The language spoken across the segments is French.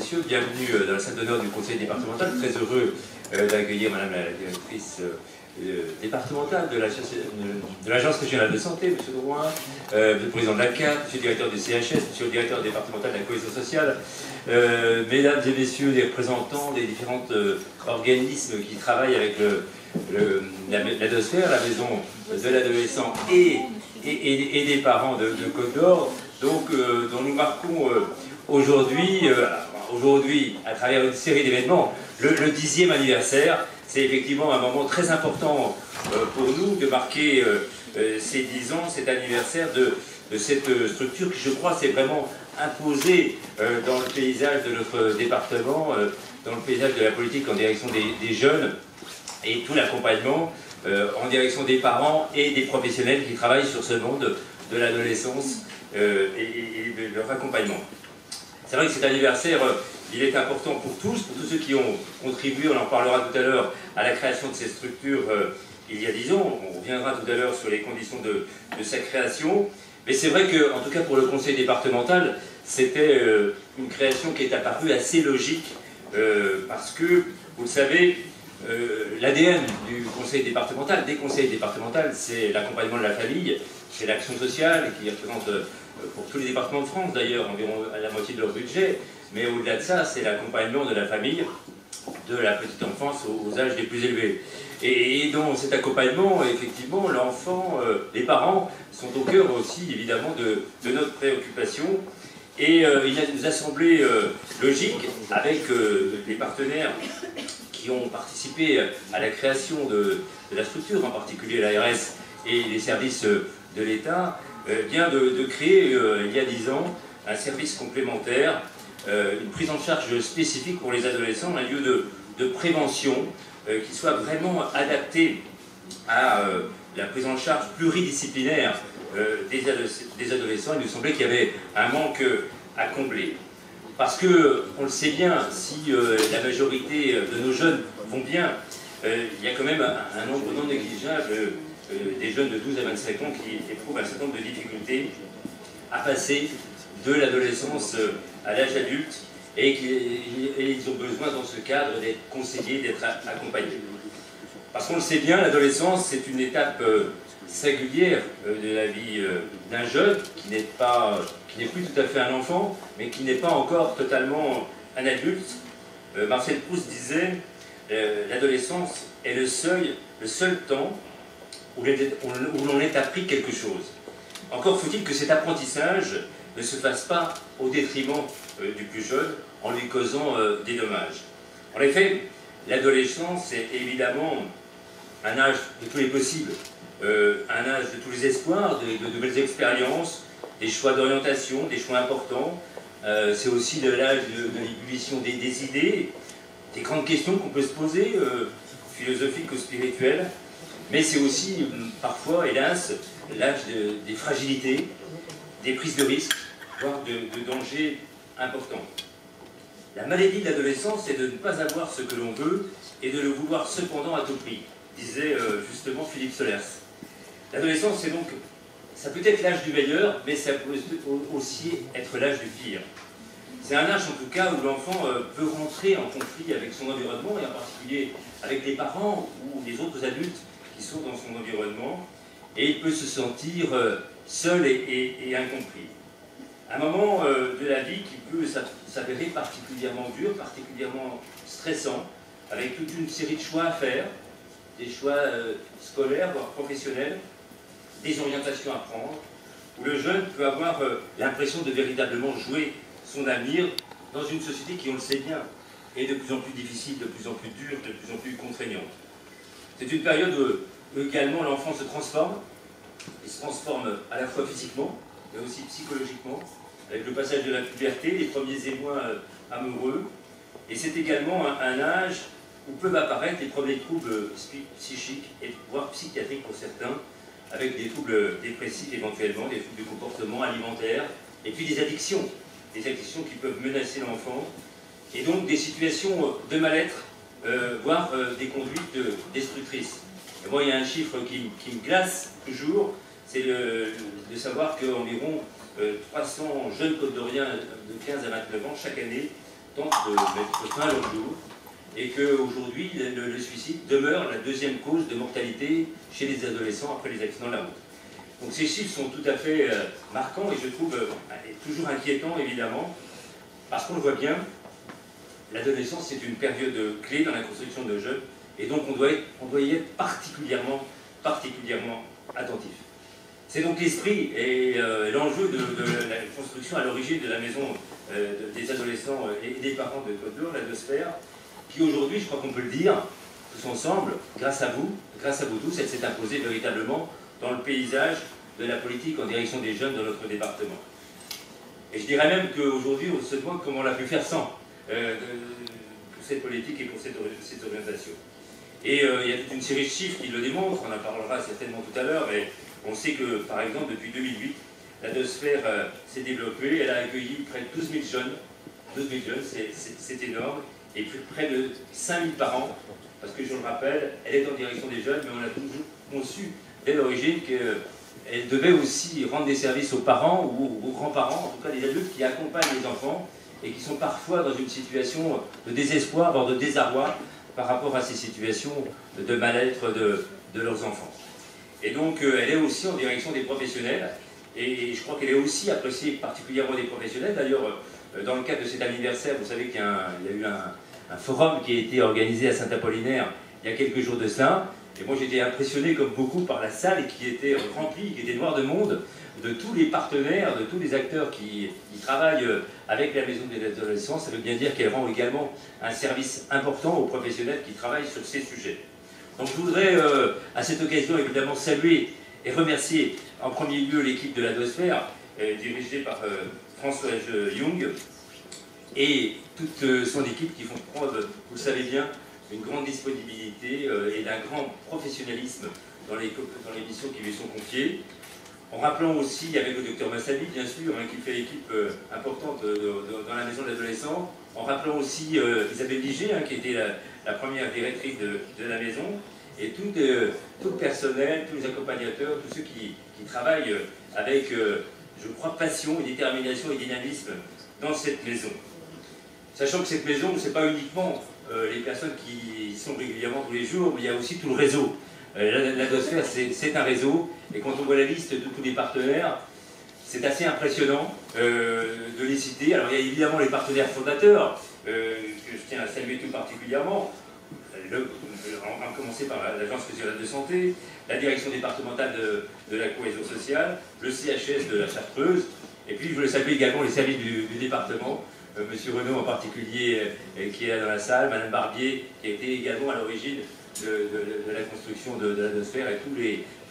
messieurs, bienvenue dans la salle d'honneur du conseil départemental. Très heureux d'accueillir madame la directrice départementale de l'agence régionale de santé, monsieur Drouin, le président de la CAP, monsieur le directeur du CHS, monsieur le directeur départemental de la cohésion sociale, mesdames et messieurs les représentants des différents organismes qui travaillent avec la DOSPHER, la maison de l'adolescent et des parents de Côte d'Or, donc dont nous marquons aujourd'hui, à travers une série d'événements, le 10e anniversaire. C'est effectivement un moment très important pour nous de marquer ces 10 ans, cet anniversaire de cette structure qui, je crois, s'est vraiment imposée dans le paysage de notre département, dans le paysage de la politique en direction des jeunes et tout l'accompagnement en direction des parents et des professionnels qui travaillent sur ce monde de l'adolescence et de leur accompagnement. C'est vrai que cet anniversaire, il est important pour tous ceux qui ont contribué, on en parlera tout à l'heure, à la création de cette structure il y a 10 ans. On reviendra tout à l'heure sur les conditions de sa création. Mais c'est vrai que, en tout cas pour le conseil départemental, c'était une création qui est apparue assez logique, parce que, vous le savez, l'ADN du conseil départemental, des conseils départementaux, c'est l'accompagnement de la famille, c'est l'action sociale qui représente, pour tous les départements de France d'ailleurs, environ à la moitié de leur budget, mais au-delà de ça, c'est l'accompagnement de la famille, de la petite enfance aux âges les plus élevés. Et dans cet accompagnement, effectivement, l'enfant, les parents sont au cœur aussi, évidemment, de notre préoccupation. Et il nous a semblé logique, avec les partenaires qui ont participé à la création de la structure, en particulier l'ARS et les services de l'État, bien de créer, il y a 10 ans, un service complémentaire, une prise en charge spécifique pour les adolescents, un lieu de prévention qui soit vraiment adapté à la prise en charge pluridisciplinaire des adolescents. Il nous semblait qu'il y avait un manque à combler. Parce que, on le sait bien, si la majorité de nos jeunes vont bien, il y a quand même un nombre non négligeable des jeunes de 12 à 25 ans qui éprouvent un certain nombre de difficultés à passer de l'adolescence à l'âge adulte et ils ont besoin dans ce cadre d'être conseillés, d'être accompagnés. Parce qu'on le sait bien, l'adolescence c'est une étape singulière de la vie d'un jeune qui n'est plus tout à fait un enfant, mais qui n'est pas encore totalement un adulte. Marcel Proust disait l'adolescence est le seul temps où l'on est appris quelque chose. Encore faut-il que cet apprentissage ne se fasse pas au détriment du plus jeune en lui causant des dommages. En effet, l'adolescence est évidemment un âge de tous les possibles, un âge de tous les espoirs, de nouvelles expériences, des choix d'orientation, des choix importants. C'est aussi l'âge de l'ébullition des idées, des grandes questions qu'on peut se poser, philosophiques ou spirituelles. Mais c'est aussi, parfois, hélas, l'âge des fragilités, des prises de risques, voire de dangers importants. La maladie de l'adolescence, c'est de ne pas avoir ce que l'on veut et de le vouloir cependant à tout prix, disait justement Philippe Solers. L'adolescence, c'est donc, ça peut être l'âge du meilleur, mais ça peut aussi être l'âge du pire. C'est un âge, en tout cas, où l'enfant peut rentrer en conflit avec son environnement, et en particulier avec les parents ou les autres adultes qui sont dans son environnement, et il peut se sentir seul et incompris. Un moment de la vie qui peut s'avérer particulièrement dur, particulièrement stressant, avec toute une série de choix à faire, des choix scolaires, voire professionnels, des orientations à prendre, où le jeune peut avoir l'impression de véritablement jouer son avenir dans une société qui, on le sait bien, est de plus en plus difficile, de plus en plus dure, de plus en plus contraignante. C'est une période où également l'enfant se transforme. Il se transforme à la fois physiquement, mais aussi psychologiquement, avec le passage de la puberté, les premiers émois amoureux. Et c'est également un âge où peuvent apparaître les premiers troubles psychiques, et voire psychiatriques pour certains, avec des troubles dépressifs éventuellement, des troubles de comportement alimentaire, et puis des addictions qui peuvent menacer l'enfant, et donc des situations de mal-être, voire des conduites destructrices. Et moi, il y a un chiffre qui me glace toujours, c'est de savoir qu'environ 300 jeunes côte-d'Oriens de 15 à 29 ans, chaque année, tente de mettre fin à leur jour, et qu'aujourd'hui, le suicide demeure la deuxième cause de mortalité chez les adolescents après les accidents de la route. Donc ces chiffres sont tout à fait marquants et je trouve toujours inquiétants, évidemment, parce qu'on le voit bien, l'adolescence c'est une période clé dans la construction de nos jeunes, et donc on doit y être particulièrement attentif. C'est donc l'esprit et l'enjeu de la construction à l'origine de la maison des adolescents et des parents de Côte d'Or, la Dosphère, qui aujourd'hui, je crois qu'on peut le dire, tous ensemble, grâce à vous tous, elle s'est imposée véritablement dans le paysage de la politique en direction des jeunes dans notre département. Et je dirais même qu'aujourd'hui, on se demande comment on a pu faire sans pour cette politique et pour cette orientation. Et il y a toute une série de chiffres qui le démontrent, on en parlera certainement tout à l'heure, mais on sait que, par exemple, depuis 2008, la Dosphère s'est développée, elle a accueilli près de 12 000 jeunes. 12 000 jeunes, c'est énorme, et près de 5 000 par an, parce que je le rappelle, elle est en direction des jeunes, mais on a toujours conçu dès l'origine qu'elle devait aussi rendre des services aux parents ou aux grands-parents, en tout cas les adultes qui accompagnent les enfants et qui sont parfois dans une situation de désespoir, voire de désarroi par rapport à ces situations de mal-être de leurs enfants. Et donc elle est aussi en direction des professionnels, et je crois qu'elle est aussi appréciée particulièrement des professionnels. D'ailleurs, dans le cadre de cet anniversaire, vous savez qu'il y a eu un forum qui a été organisé à Saint-Apollinaire il y a quelques jours de cela. Et moi j'étais impressionné comme beaucoup par la salle qui était remplie, qui était noire de monde, de tous les partenaires, de tous les acteurs qui travaillent avec la Maison des Adolescents. Ça veut bien dire qu'elle rend également un service important aux professionnels qui travaillent sur ces sujets. Donc je voudrais à cette occasion évidemment saluer et remercier en premier lieu l'équipe de la Dosphère, dirigée par François Young, et toute son équipe qui font preuve, vous le savez bien, d'une grande disponibilité et d'un grand professionnalisme dans les missions qui lui sont confiées. En rappelant aussi, avec le docteur Massabi, bien sûr, qui fait équipe importante dans la maison de l'adolescent, en rappelant aussi Isabelle Liger, qui était la première directrice de la maison, et tout le personnel, tous les accompagnateurs, tous ceux qui travaillent avec, je crois, passion, et détermination et dynamisme dans cette maison. Sachant que cette maison, ce n'est pas uniquement les personnes qui y sont régulièrement tous les jours, mais il y a aussi tout le réseau. La Dosphère, c'est un réseau, et quand on voit la liste de tous les partenaires, c'est assez impressionnant de les citer. Alors il y a évidemment les partenaires fondateurs, que je tiens à saluer tout particulièrement, à commencer par l'Agence régionale de santé, la direction départementale de la cohésion sociale, le CHS de la Chartreuse, et puis je voulais saluer également les services du département, Monsieur Renaud en particulier, qui est là dans la salle, Madame Barbier, qui a été également à l'origine de la construction de la Dosphère, et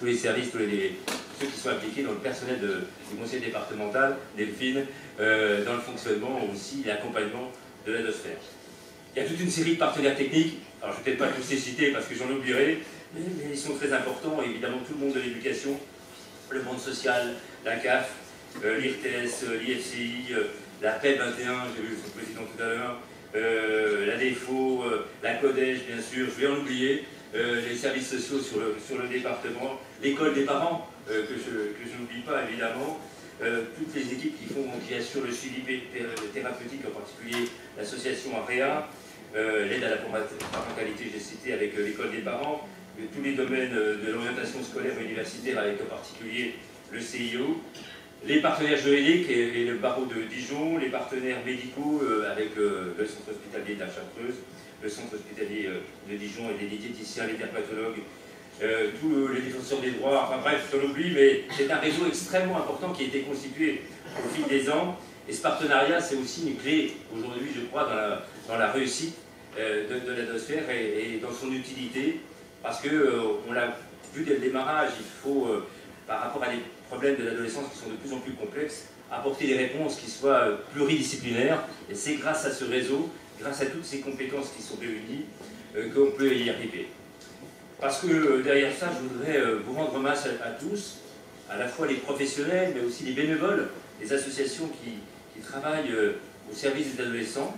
tous les services, ceux qui sont impliqués dans le personnel du conseil départemental, Delphine, dans le fonctionnement aussi, l'accompagnement de la Dosphère. Il y a toute une série de partenaires techniques, alors je ne vais peut-être pas tous les citer parce que j'en oublierai, mais ils sont très importants, évidemment tout le monde de l'éducation, le monde social, la CAF, l'IRTS, l'IFCI, la PEP 21, j'ai vu son président tout à l'heure, la DEFO, la CODEJ bien sûr, je vais en oublier, les services sociaux sur le département, l'école des parents, que je n'oublie pas évidemment, toutes les équipes qui assurent le suivi thérapeutique, en particulier l'association AREA, l'aide à la parentalité, j'ai cité, avec l'école des parents, tous les domaines de l'orientation scolaire et universitaire, avec en particulier le CIO, les partenaires juridiques et le barreau de Dijon, les partenaires médicaux avec le centre hospitalier de la Chartreuse, le centre hospitalier de Dijon et les diététiciens, les dermatologues, tous les défenseurs des droits, enfin bref, je l'oublie, mais c'est un réseau extrêmement important qui a été constitué au fil des ans. Et ce partenariat, c'est aussi une clé aujourd'hui, je crois, dans la réussite de la Dosphère et dans son utilité, parce qu'on l'a vu dès le démarrage, il faut, par rapport à des problèmes de l'adolescence qui sont de plus en plus complexes, apporter des réponses qui soient pluridisciplinaires, et c'est grâce à ce réseau, grâce à toutes ces compétences qui sont réunies, qu'on peut y arriver. Parce que derrière ça, je voudrais vous rendre hommage à tous, à la fois les professionnels, mais aussi les bénévoles, les associations qui travaillent au service des adolescents,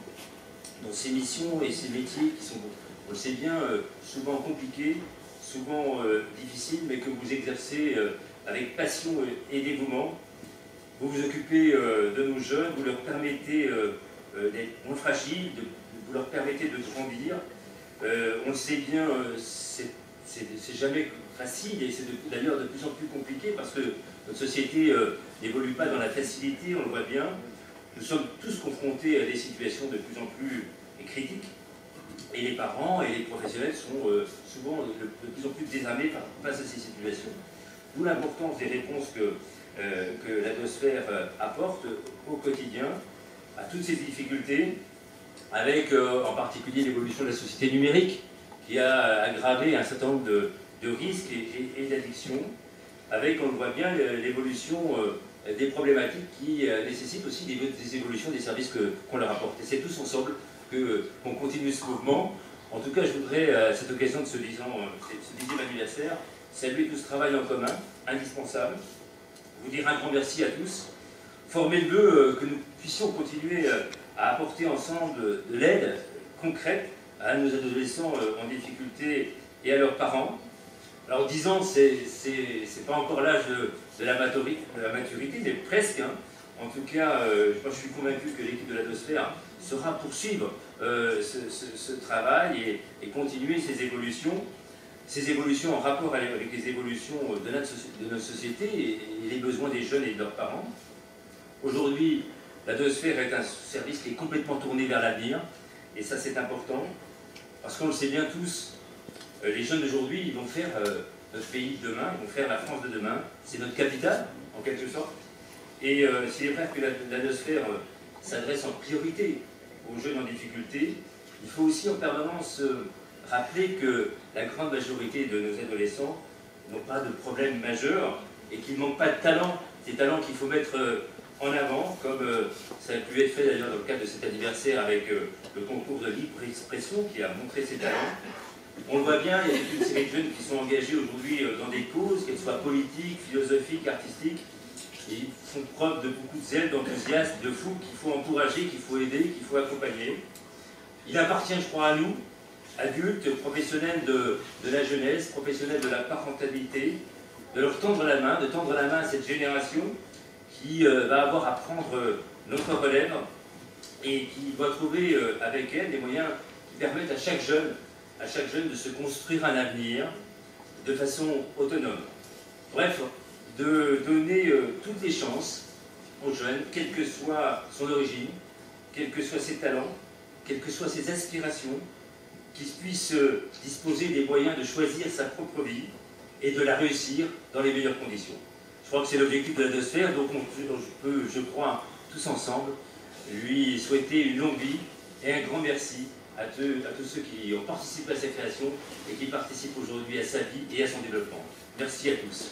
dans ces missions et ces métiers qui sont, on le sait bien, souvent compliqués, souvent difficiles, mais que vous exercez avec passion et dévouement. Vous vous occupez de nos jeunes, vous leur permettez d'être moins fragiles, vous leur permettez de grandir. On le sait bien, c'est jamais facile et c'est d'ailleurs de plus en plus compliqué parce que notre société n'évolue pas dans la facilité, on le voit bien. Nous sommes tous confrontés à des situations de plus en plus critiques et les parents et les professionnels sont souvent de plus en plus désarmés face à ces situations. D'où l'importance des réponses que la Biosphère apporte au quotidien à toutes ces difficultés, avec en particulier l'évolution de la société numérique qui a aggravé un certain nombre de risques et d'addictions, avec, on le voit bien, l'évolution des problématiques qui nécessitent aussi des évolutions des services qu'on leur apporte. Et c'est tous ensemble qu'on continue ce mouvement. En tout cas, je voudrais, à cette occasion de ce 10e anniversaire, saluer tout ce travail en commun, indispensable, vous dire un grand merci à tous, former le vœu que nous puissions continuer à apporter ensemble de l'aide concrète à nos adolescents en difficulté et à leurs parents. Alors 10 ans, c'est pas encore l'âge de la maturité, mais presque. Hein. En tout cas, moi, je suis convaincu que l'équipe de la Biosphère saura poursuivre ce travail et continuer ces évolutions en rapport avec les évolutions de notre société et les besoins des jeunes et de leurs parents. Aujourd'hui, la Biosphère est un service qui est complètement tourné vers l'avenir, et ça c'est important, parce qu'on le sait bien tous, les jeunes d'aujourd'hui, ils vont faire notre pays de demain, ils vont faire la France de demain, c'est notre capitale, en quelque sorte, et s'il est vrai que la Biosphère s'adresse en priorité aux jeunes en difficulté, il faut aussi en permanence rappeler que la grande majorité de nos adolescents n'ont pas de problème majeur et qu'ils ne manquent pas de talent, des talents qu'il faut mettre en avant, comme ça a pu être fait d'ailleurs dans le cadre de cet anniversaire avec le concours de libre expression qui a montré ses talents. On le voit bien, il y a toute une série de jeunes qui sont engagés aujourd'hui dans des causes, qu'elles soient politiques, philosophiques, artistiques, et ils font preuve de beaucoup de zèle, d'enthousiasme, de fougue qu'il faut encourager, qu'il faut aider, qu'il faut accompagner. Il appartient, je crois, à nous, adultes, professionnels de la jeunesse, professionnels de la parentalité, de leur tendre la main, de tendre la main à cette génération qui va avoir à prendre notre relève et qui doit trouver avec elle des moyens qui permettent à chaque jeune de se construire un avenir de façon autonome. Bref, de donner toutes les chances aux jeunes, quelle que soit son origine, quels que soient ses talents, quelles que soient ses aspirations, qu'ils puissent disposer des moyens de choisir sa propre vie et de la réussir dans les meilleures conditions. Je crois que c'est l'objectif de la Biosphère, donc on peut, je crois, tous ensemble, lui souhaiter une longue vie et un grand merci à tous ceux qui ont participé à sa création et qui participent aujourd'hui à sa vie et à son développement. Merci à tous.